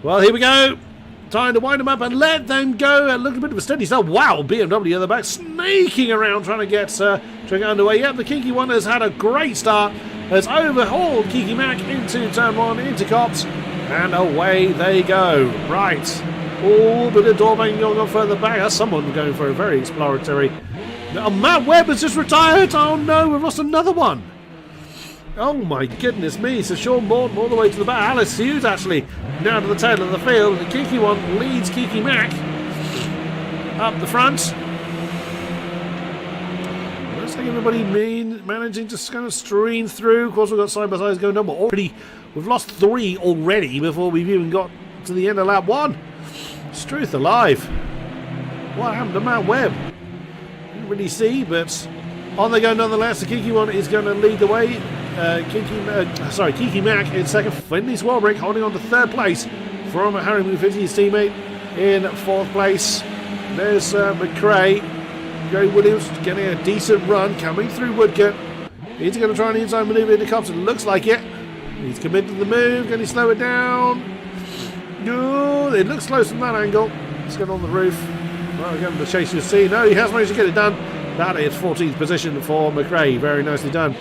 Well, here we go. Time to wind them up and let them go. It looked a bit of a steady start. Wow, BMW at the back, snaking around trying to get underway. Yep, the Kiki one has had a great start. Has overhauled Kiki Mac into turn 1, into Cops, and away they go. Right. Oh, bit of door banging going on further back. That's someone going for a very exploratory. Oh, Matt Webb has just retired. Oh no, we've lost another one. Oh my goodness me. So Sean Morton all the way to the back. Alice Hughes actually now to the tail of the field. The Kiki one leads Kiki Mac up the front. Looks like everybody managing to kind of stream through. Of course, we've got side by sides going down, but already we've lost 3 already before we've even got to the end of lap 1. Struth alive. What happened to Matt Webb? Didn't really see, but on they go nonetheless. The Kiki one is going to lead the way. Kiki Mac in second. Finley Swarbrick holding on to third place from Harry McVitie, his teammate, in fourth place. There's McRae. Gary Williams getting a decent run coming through Woodcote. He's going to try an inside manoeuvre into Cops. It looks like it. He's committed to the move. Can he slow it down? No, it looks close from that angle. Let's get on the roof. Well, again, the chase you see. No, he has managed to get it done. That is 14th position for McRae. Very nicely done.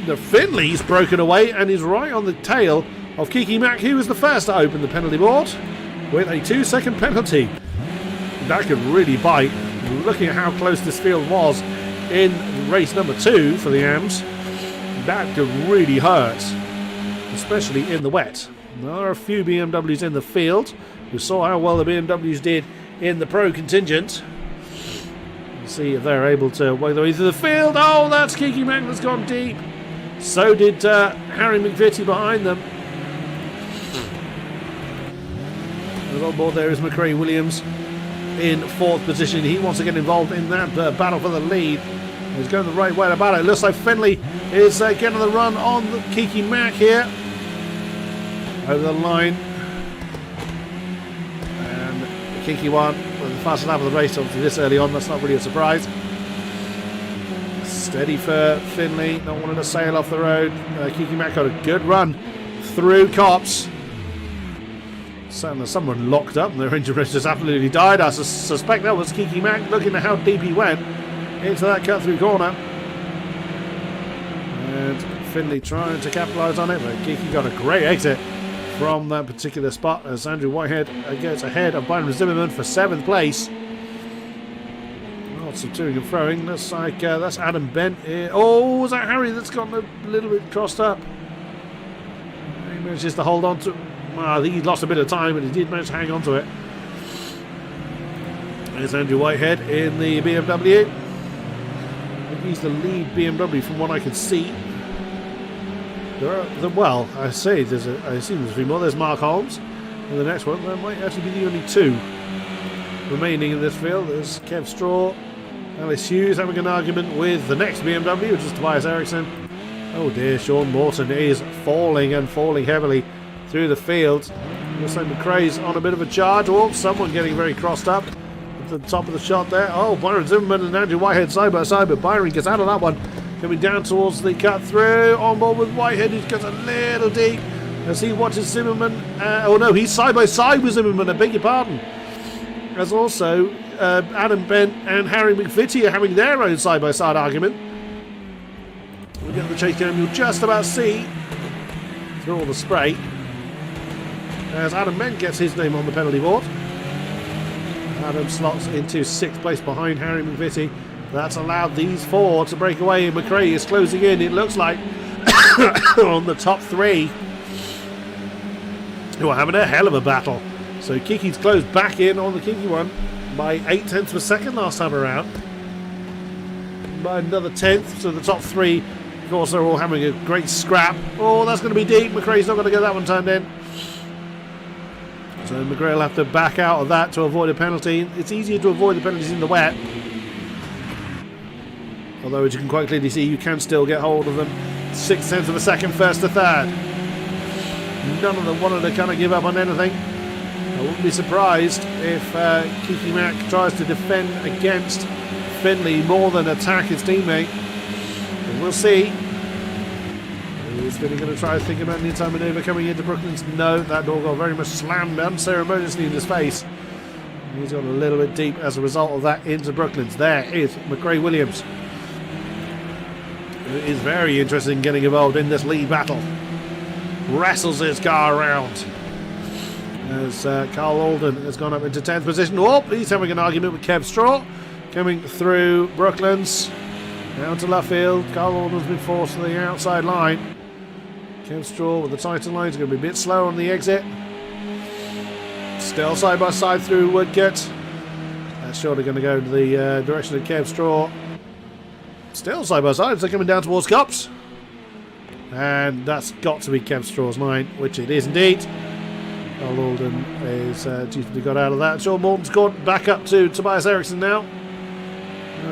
The Finley's broken away and is right on the tail of Kiki Mac, who was the first to open the penalty board with a 2-second penalty. That could really bite. Looking at how close this field was in race number 2 for the AMS, that could really hurt, especially in the wet. There are a few BMWs in the field. We saw how well the BMWs did in the pro contingent. Let's see if they're able to work their way through the field. Oh, that's Kiki Mac that's gone deep. So did Harry McVitie behind them. And on board there is McRae Williams in 4th position. He wants to get involved in that battle for the lead. He's going the right way about it. It looks like Finley is getting the run on the Kiki Mac here. Over the line. And the Kiki one with the fastest lap of the race, obviously this early on. That's not really a surprise. Steady for Finley, not wanting to sail off the road. Kiki Mac got a good run through Cops. Someone locked up and their engine just absolutely died. I suspect that was Kiki Mac, looking at how deep he went into that cut through corner. And Finley trying to capitalise on it, but Kiki got a great exit from that particular spot as Andrew Whitehead gets ahead of Byron Zimmerman for 7th place. Lots of toing and throwing. Looks like that's Adam Bent here. Oh, is that Harry that's gotten a little bit crossed up? He manages to hold on to. Well, I think he lost a bit of time, but he did manage to hang on to it. There's Andrew Whitehead in the BMW. I think he's the lead BMW from what I can see. Well, I say I assume there's 3 more. There's Mark Holmes in the next one. There might actually be the only 2 remaining in this field. There's Kev Straw, Alice Hughes having an argument with the next BMW, which is Tobias Eriksson. Oh dear, Sean Morton is falling and falling heavily through the field. Looks like McRae's on a bit of a charge. Oh, someone getting very crossed up at the top of the shot there. Oh, Byron Zimmerman and Andrew Whitehead side by side, but Byron gets out of that one. Coming down towards the cut through, on board with Whitehead, who gets a little deep as he watches Zimmerman. Oh no, he's side by side with Zimmerman, I beg your pardon. As also Adam Bent and Harry McVitie are having their own side by side argument. We get the chase cam, you'll just about see through all the spray as Adam Bent gets his name on the penalty board. Adam slots into 6th place behind Harry McVitie. That's allowed these 4 to break away, and McRae is closing in, it looks like, on the top 3. Who are having a hell of a battle. So Kiki's closed back in on the Kiki one by 0.8 of a second last time around. By another 10th, so the top 3, of course, they're all having a great scrap. Oh, that's going to be deep. McRae's not going to get that one turned in. So McRae will have to back out of that to avoid a penalty. It's easier to avoid the penalties in the wet. Although, as you can quite clearly see, you can still get hold of them. 0.6 of a second, first to third. None of them wanted to kind of give up on anything. I wouldn't be surprised if Kiki Mac tries to defend against Finley more than attack his teammate. But we'll see. Is Finley going to try thinking about an inside manoeuvre coming into Brooklands? No, that door got very much slammed unceremoniously in his face. He's gone a little bit deep as a result of that into Brooklands. There is McRae Williams, who is very interested in getting involved in this lead battle. Wrestles his car around as Carl Alden has gone up into 10th position. Oh, he's having an argument with Kev Straw coming through Brooklands. Down to Luffield. Carl Alden's been forced to the outside line. Kev Straw with the tighter lines, going to be a bit slower on the exit. Still side by side through Woodcote. That's surely going to go in the direction of Kev Straw. Still side by side, so coming down towards Cops. And that's got to be Kev Straw's line, which it is indeed. Carl Alden is chiefly got out of that. Sean Morton's gone back up to Tobias Eriksson now.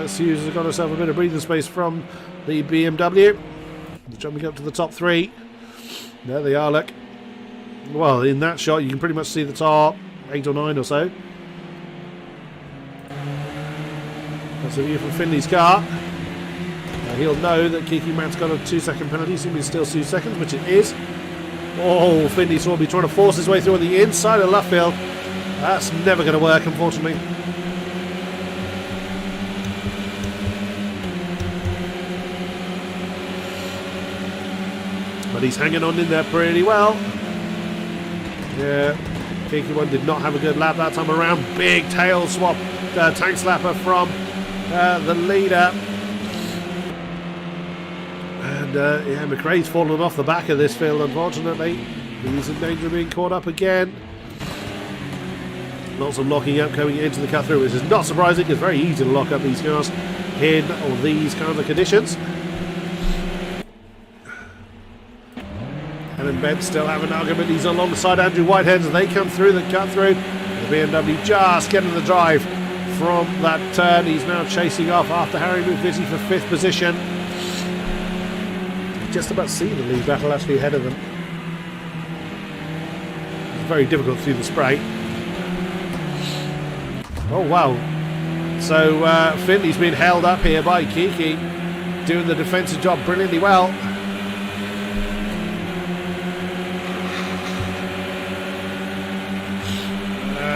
Hughes has got herself a bit of breathing space from the BMW. Jumping up to the top three. There they are, look. Well, in that shot, you can pretty much see the top 8 or 9 or so. That's a view from Finley's car. He'll know that Kiki Matt's got a 2-second penalty, assuming it's still 2 seconds, which it is. Oh, Finley will be trying to force his way through on the inside of Luffield. That's never going to work, unfortunately. But he's hanging on in there pretty well. Yeah, Kiki one did not have a good lap that time around. Big tail swap, tank slapper from the leader. And yeah, McRae's fallen off the back of this field, unfortunately. He's in danger of being caught up again. Lots of locking up coming into the cut through, which is not surprising. It's very easy to lock up these cars in all these kinds of conditions. And Ben still have an argument. He's alongside Andrew Whitehead as they come through the cut through. The BMW just getting the drive from that turn. He's now chasing off after Harry McVitie for 5th position. Just about to see the lead battle actually ahead of them. It's very difficult through the spray. Oh wow. So Finley's been held up here by Kiki, doing the defensive job brilliantly well.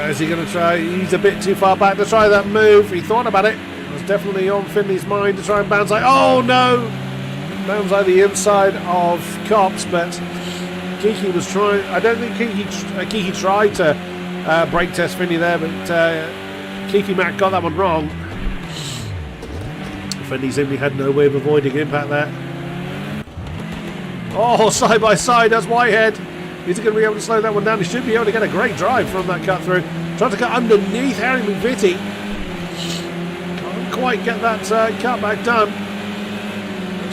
Is he going to try? He's a bit too far back to try that move. He thought about it. It was definitely on Finley's mind to try and bounce like, oh no! Bounce like the inside of Cops, but Kiki was trying. I don't think Kiki tried to brake test Finley there, but Kiki Mack got that one wrong. Finley simply had no way of avoiding impact there. Oh, side by side, that's Whitehead. Is he going to be able to slow that one down? He should be able to get a great drive from that cut through. Trying to cut underneath Harry McVitie. Can't quite get that cutback done.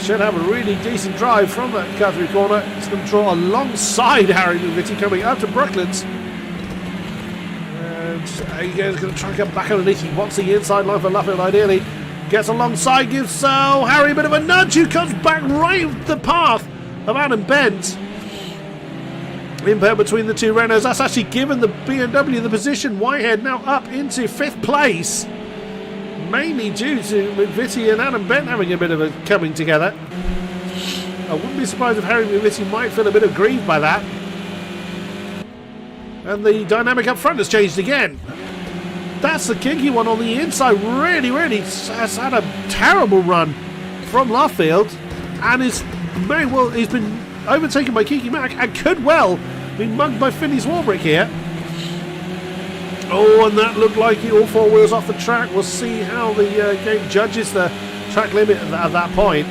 Should have a really decent drive from that cut through corner. It's going to draw alongside Harry McVitie coming up to Brooklands. And he's going to try and get back underneath. He wants the inside line for Luffield ideally. Gets alongside, gives Harry a bit of a nudge, who comes back right the path of Adam Bent. Impact between the two Renaults. That's actually given the BMW the position. Whitehead now up into 5th place, mainly due to McVitie and Adam Bent having a bit of a coming together. I wouldn't be surprised if Harry McVitie might feel a bit aggrieved by that. And the dynamic up front has changed again. That's the kinky one on the inside. Really has had a terrible run from Luffield, and is very well. He's been overtaken by Kiki Mack and could well be mugged by Finley Swarbrick here. Oh, and that looked like all 4 wheels off the track. We'll see how the game judges the track limit at that point.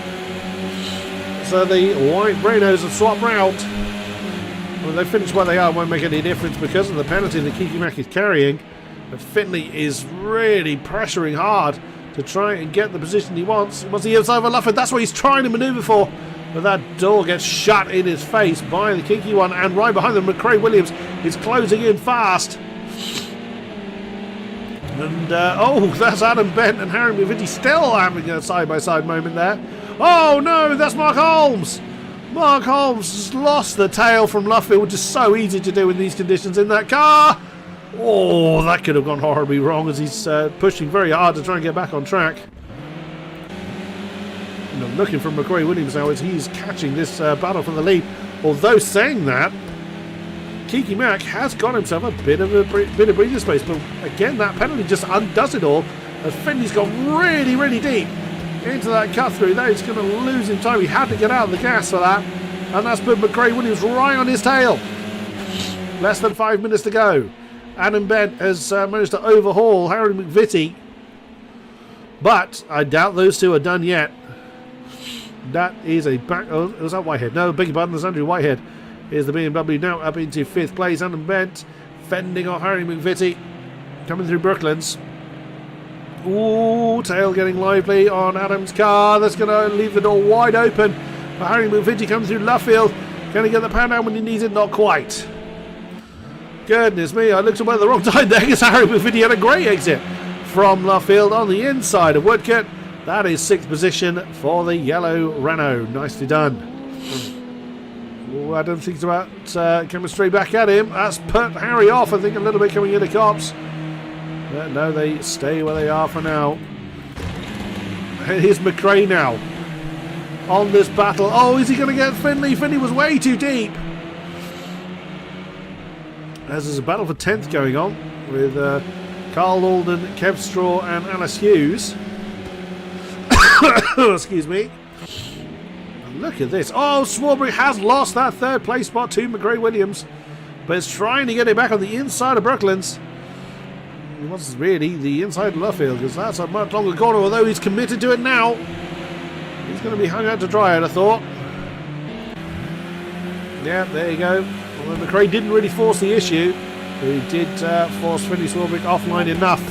So the white Renaults have swapped route. When they finish where they are, it won't make any difference because of the penalty that Kiki Mack is carrying. But Finley is really pressuring hard to try and get the position he wants. He wants the inside of Luffield. That's what he's trying to manoeuvre for. But that door gets shut in his face by the kinky one, and right behind them, McRae Williams is closing in fast. And oh, that's Adam Bent and Harry McVitie still having a side-by-side moment there. Oh no, that's Mark Holmes. Mark Holmes has lost the tail from Luffield, which is so easy to do in these conditions in that car. Oh, that could have gone horribly wrong as he's pushing very hard to try and get back on track. looking for McRae Williams now as he's catching this battle for the lead. Although saying that, Kiki Mack has got himself a bit of breathing space, but again that penalty just undoes it all as Finley's gone really, really deep into that cut through. That is going to lose him time. He had to get out of the gas for that, and that's put McRae Williams right on his tail. Less than 5 minutes to go. Adam Bent has managed to overhaul Harry McVitie, but I doubt those two are done yet. That is a back. Oh, was that Whitehead? No, beg your pardon. There's Andrew Whitehead. Here's the BMW now up into 5th place. Adam Bent fending off Harry McVitie, coming through Brooklands. Ooh, tail getting lively on Adam's car. That's going to leave the door wide open for Harry McVitie coming through Luffield. Can he get the pound down when he needs it? Not quite. Goodness me, I looked away at the wrong time there because Harry McVitie had a great exit from Luffield on the inside of Woodcote. That is 6th position for the yellow Renault. Nicely done. Ooh, Adam thinks about coming straight back at him. That's put Harry off, I think, a little bit coming into Cops. But no, they stay where they are for now. Here's McRae now on this battle. Oh, is he going to get Finley? Finley was way too deep. As there's a battle for 10th going on with Carl Alden, Kev Straw and Alice Hughes. Excuse me. Look at this. Oh, Swarbrick has lost that 3rd place spot to McRae Williams, but it's trying to get it back on the inside of Brooklands. He wants really the inside of Luffield because that's a much longer corner, although he's committed to it now. He's going to be hung out to dry, I'd have thought. Yeah, there you go. Well, McRae didn't really force the issue, but he did force Finley Swarbrick offline enough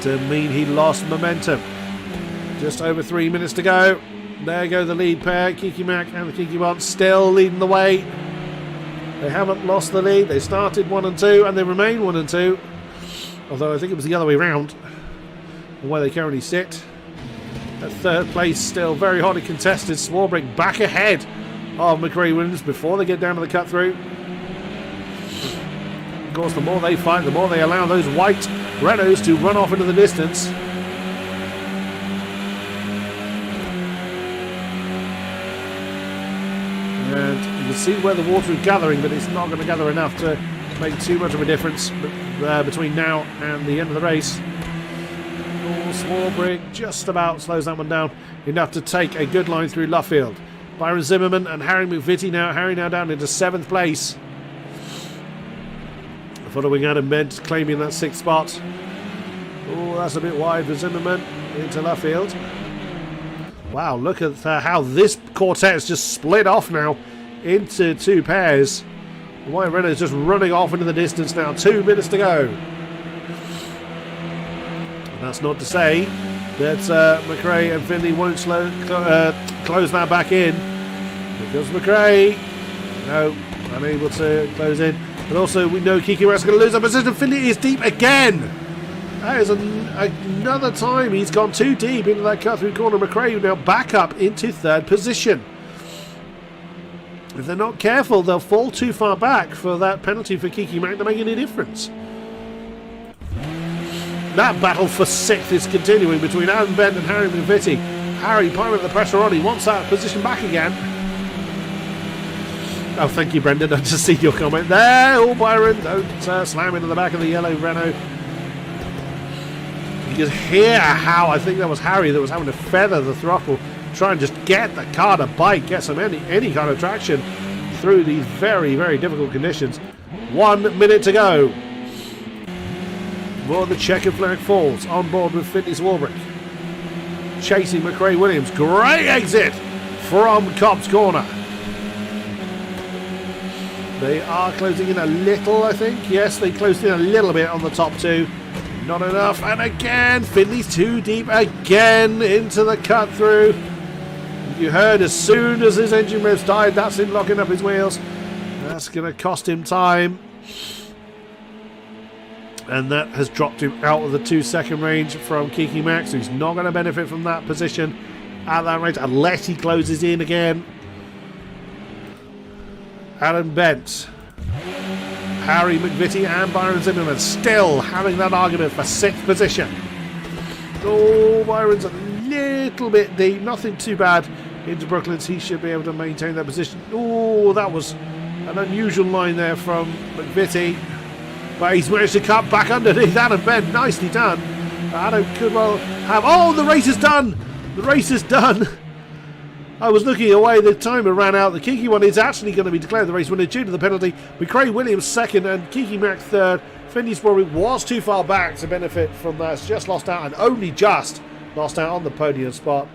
to mean he lost momentum. Just over 3 minutes to go. There go the lead pair, Kiki Mack and the Kiki Bont, still leading the way. They haven't lost the lead. They started 1 and 2 and they remain 1 and 2. Although I think it was the other way round, where they currently sit. At 3rd place, still very hotly contested. Swarbrick back ahead of McRae Williams before they get down to the cut through. Of course, the more they fight, the more they allow those white Renaults to run off into the distance. And you can see where the water is gathering, but it's not going to gather enough to make too much of a difference between now and the end of the race. Swarbrick just about slows that one down enough to take a good line through Luffield. Byron Zimmerman and Harry McVitie now. Harry now down into 7th place. Following Adam Bent claiming that 6th spot. Oh, that's a bit wide for Zimmerman into Luffield. Wow, look at how this quartet is just split off now into 2 pairs. The White Renault is just running off into the distance now. 2 minutes to go. And that's not to say that McRae and Finley won't close that back in, because McRae, no, unable to close in. But also we know Kiki Mack's going to lose that position. Finley is deep again. That is another time he's gone too deep into that cut through corner. McRae now back up into 3rd position. If they're not careful, they'll fall too far back for that penalty for Kiki Mack to make any difference. That battle for 6th is continuing between Adam Bent and Harry McVitie. Harry piling the pressure on. He wants that position back again. Oh, thank you, Brendan. I just see your comment there. Oh, Byron, don't slam into the back of the yellow Renault. You can hear how I think that was Harry that was having to feather the throttle, try and just get the car to bite, get some any kind of traction through these very, very difficult conditions. 1 minute to go. Well, the checkered flag falls on board with Finley Swarbrick. Chasing McRae Williams. Great exit from Cobb's corner. They are closing in a little, I think. Yes, they closed in a little bit on the top 2. Not enough. And again, Finley's too deep again into the cut through. You heard as soon as his engine revs died, that's him locking up his wheels. That's going to cost him time. And that has dropped him out of the 2-second range from Kiki Mack, so he's not going to benefit from that position at that range unless he closes in again. Adam Bent, Harry McVitie and Byron Zimmerman still having that argument for 6th position. Oh, Byron's a little bit deep, nothing too bad into Brooklands. He should be able to maintain that position. Oh, that was an unusual line there from McVitie, but he's managed to cut back underneath Adam Ben. Nicely done. Adam could well have... Oh, the race is done! The race is done! I was looking away, the timer ran out. The Kiki one is actually going to be declared the race winner due to the penalty. McRae Williams second and Kiki Mack third. Phineas Warwick was too far back to benefit from that. It's just lost out and only just lost out on the podium spot.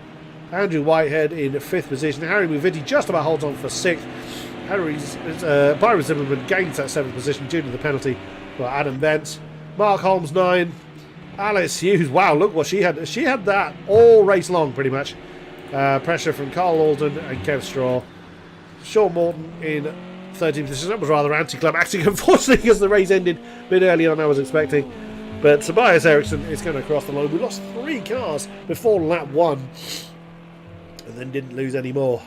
Andrew Whitehead in fifth position. Harry McVitie just about holds on for sixth. Byron Zimmerman gains that seventh position due to the penalty for Adam Bent. Mark Holmes 9. Alice Hughes, wow, look what she had. She had that all race long pretty much. Pressure from Carl Alden and Kev Straw. Sean Morton in 13th position. That was rather anticlimactic, unfortunately, because the race ended a bit earlier than I was expecting. But Tobias Eriksson is going to cross the line. We lost 3 cars before lap 1 and then didn't lose any more.